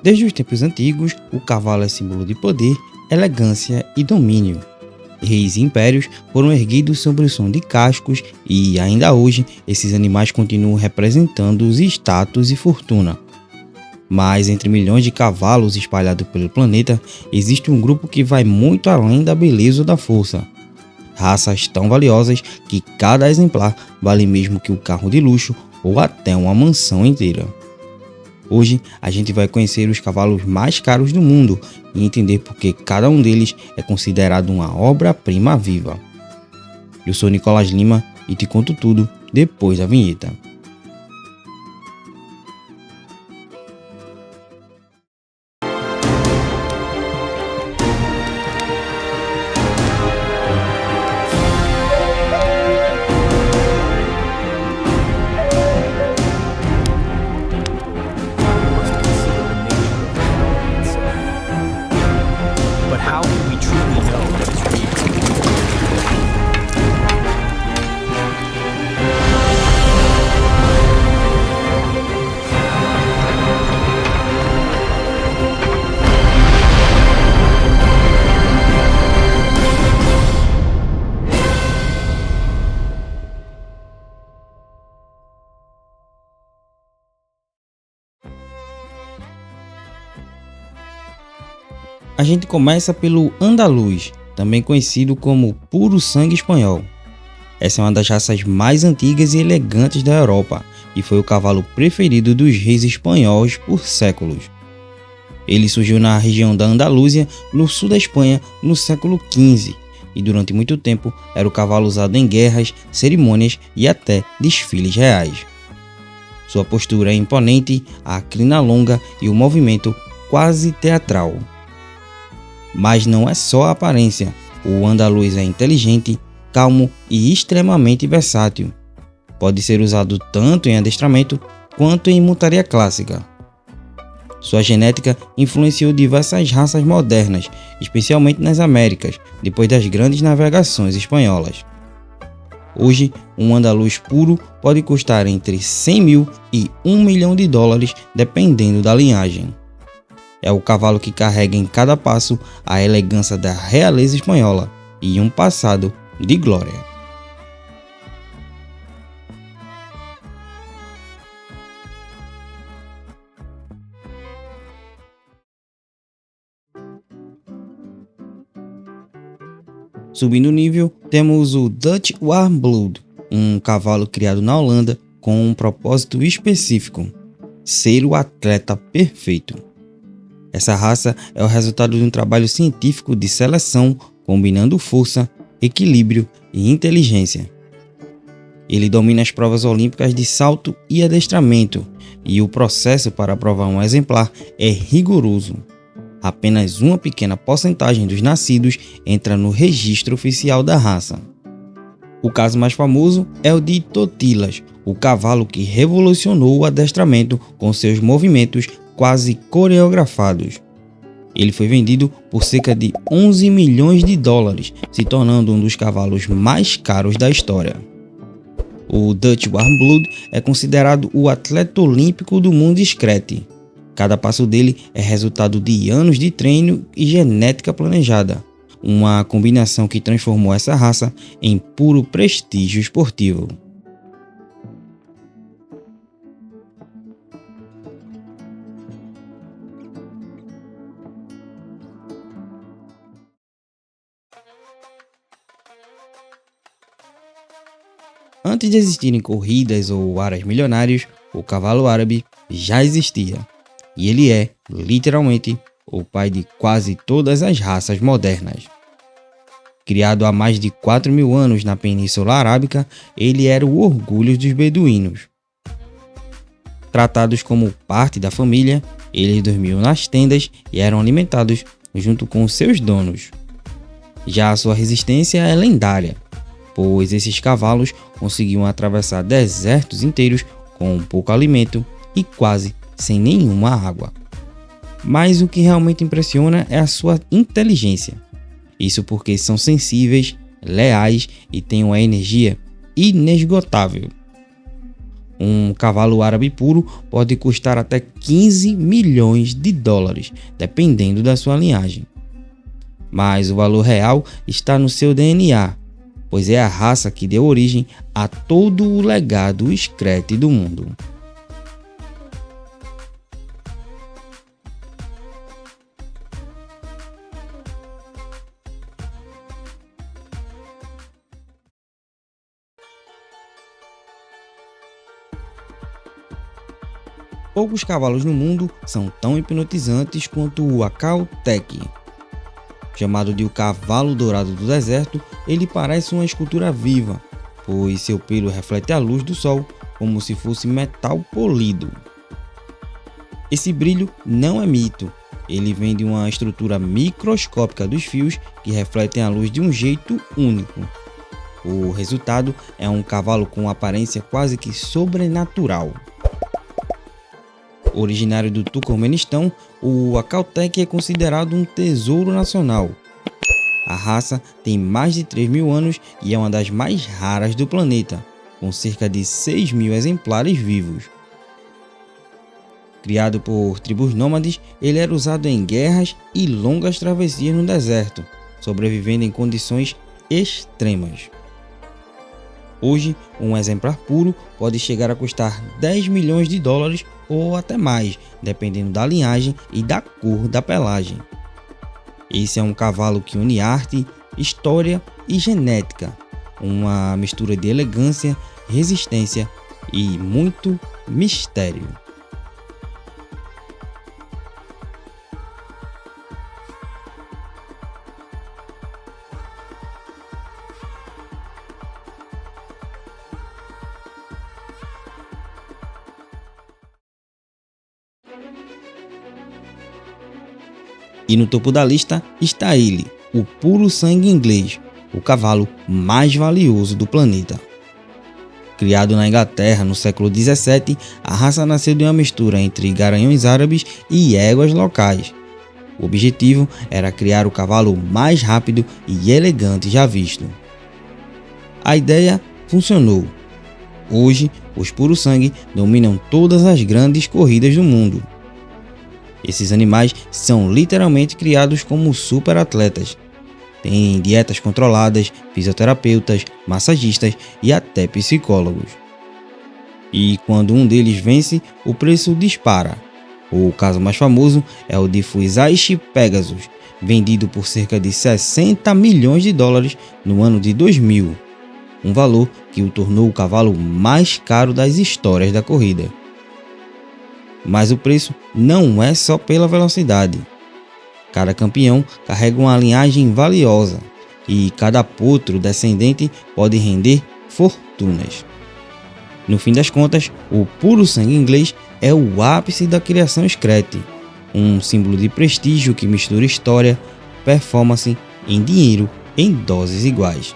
Desde os tempos antigos, o cavalo é símbolo de poder, elegância e domínio. Reis e impérios foram erguidos sobre o som de cascos e, ainda hoje, esses animais continuam representando os status e fortuna. Mas entre milhões de cavalos espalhados pelo planeta, existe um grupo que vai muito além da beleza ou da força. Raças tão valiosas que cada exemplar vale mesmo que o carro de luxo ou até uma mansão inteira. Hoje a gente vai conhecer os cavalos mais caros do mundo e entender por que cada um deles é considerado uma obra-prima viva. Eu sou Nicolas Lima e te conto tudo depois da vinheta. A gente começa pelo andaluz, também conhecido como puro sangue espanhol. Essa é uma das raças mais antigas e elegantes da Europa e foi o cavalo preferido dos reis espanhóis por séculos. Ele surgiu na região da Andaluzia, no sul da Espanha, no século XV e durante muito tempo era o cavalo usado em guerras, cerimônias e até desfiles reais. Sua postura é imponente, a crina longa e o movimento quase teatral. Mas não é só a aparência, o andaluz é inteligente, calmo e extremamente versátil. Pode ser usado tanto em adestramento quanto em montaria clássica. Sua genética influenciou diversas raças modernas, especialmente nas Américas, depois das grandes navegações espanholas. Hoje, um andaluz puro pode custar entre 100 mil e $1 milhão, dependendo da linhagem. É o cavalo que carrega em cada passo a elegância da realeza espanhola e um passado de glória. Subindo o nível, temos o Dutch Warmblood, um cavalo criado na Holanda com um propósito específico: ser o atleta perfeito. Essa raça é o resultado de um trabalho científico de seleção combinando força, equilíbrio e inteligência. Ele domina as provas olímpicas de salto e adestramento, e o processo para aprovar um exemplar é rigoroso. Apenas uma pequena porcentagem dos nascidos entra no registro oficial da raça. O caso mais famoso é o de Totilas, o cavalo que revolucionou o adestramento com seus movimentos quase coreografados. Ele foi vendido por cerca de $11 milhões, se tornando um dos cavalos mais caros da história. O Dutch Warmblood é considerado o atleta olímpico do mundo escrete. Cada passo dele é resultado de anos de treino e genética planejada, uma combinação que transformou essa raça em puro prestígio esportivo. Antes de existirem corridas ou aras milionários, o cavalo árabe já existia. E ele é, literalmente, o pai de quase todas as raças modernas. Criado há mais de 4.000 anos na Península Arábica, ele era o orgulho dos beduínos. Tratados como parte da família, eles dormiam nas tendas e eram alimentados junto com seus donos. Já a sua resistência é lendária, pois esses cavalos conseguiam atravessar desertos inteiros com pouco alimento e quase sem nenhuma água. Mas o que realmente impressiona é a sua inteligência. Isso porque são sensíveis, leais e têm uma energia inesgotável. Um cavalo árabe puro pode custar até 15 milhões de dólares, dependendo da sua linhagem. Mas o valor real está no seu DNA, pois é a raça que deu origem a todo o legado Screte do mundo. Poucos cavalos no mundo são tão hipnotizantes quanto o Akhal-Teke. Chamado de o cavalo dourado do deserto, ele parece uma escultura viva, pois seu pelo reflete a luz do sol como se fosse metal polido. Esse brilho não é mito, ele vem de uma estrutura microscópica dos fios que refletem a luz de um jeito único. O resultado é um cavalo com aparência quase que sobrenatural. Originário do Turcomenistão, o Akhal-Teke é considerado um tesouro nacional. A raça tem mais de 3.000 anos e é uma das mais raras do planeta, com cerca de 6.000 exemplares vivos. Criado por tribos nômades, ele era usado em guerras e longas travessias no deserto, sobrevivendo em condições extremas. Hoje, um exemplar puro pode chegar a custar 10 milhões de dólares ou até mais, dependendo da linhagem e da cor da pelagem. Esse é um cavalo que une arte, história e genética, uma mistura de elegância, resistência e muito mistério. E no topo da lista está ele, o puro sangue inglês, o cavalo mais valioso do planeta. Criado na Inglaterra no século XVII, a raça nasceu de uma mistura entre garanhões árabes e éguas locais. O objetivo era criar o cavalo mais rápido e elegante já visto. A ideia funcionou. Hoje, os puro sangue dominam todas as grandes corridas do mundo. Esses animais são literalmente criados como super atletas. Têm dietas controladas, fisioterapeutas, massagistas e até psicólogos. E quando um deles vence, o preço dispara. O caso mais famoso é o de Fuisashi Pegasus, vendido por cerca de 60 milhões de dólares no ano de 2000, um valor que o tornou o cavalo mais caro das histórias da corrida. Mas o preço não é só pela velocidade. Cada campeão carrega uma linhagem valiosa e cada potro descendente pode render fortunas. No fim das contas, o puro sangue inglês é o ápice da criação Screte, um símbolo de prestígio que mistura história, performance e dinheiro em doses iguais.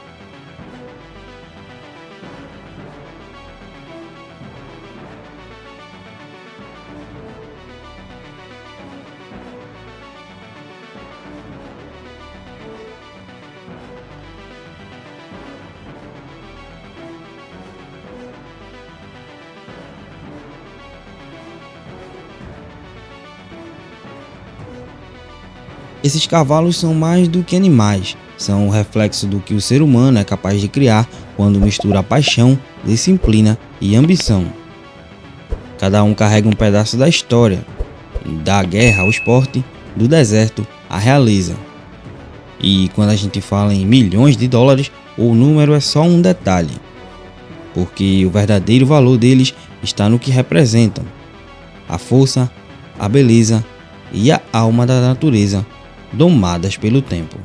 Esses cavalos são mais do que animais, são o reflexo do que o ser humano é capaz de criar quando mistura paixão, disciplina e ambição. Cada um carrega um pedaço da história, da guerra ao esporte, do deserto à realeza. E quando a gente fala em milhões de dólares, o número é só um detalhe, porque o verdadeiro valor deles está no que representam: a força, a beleza e a alma da natureza, domadas pelo tempo.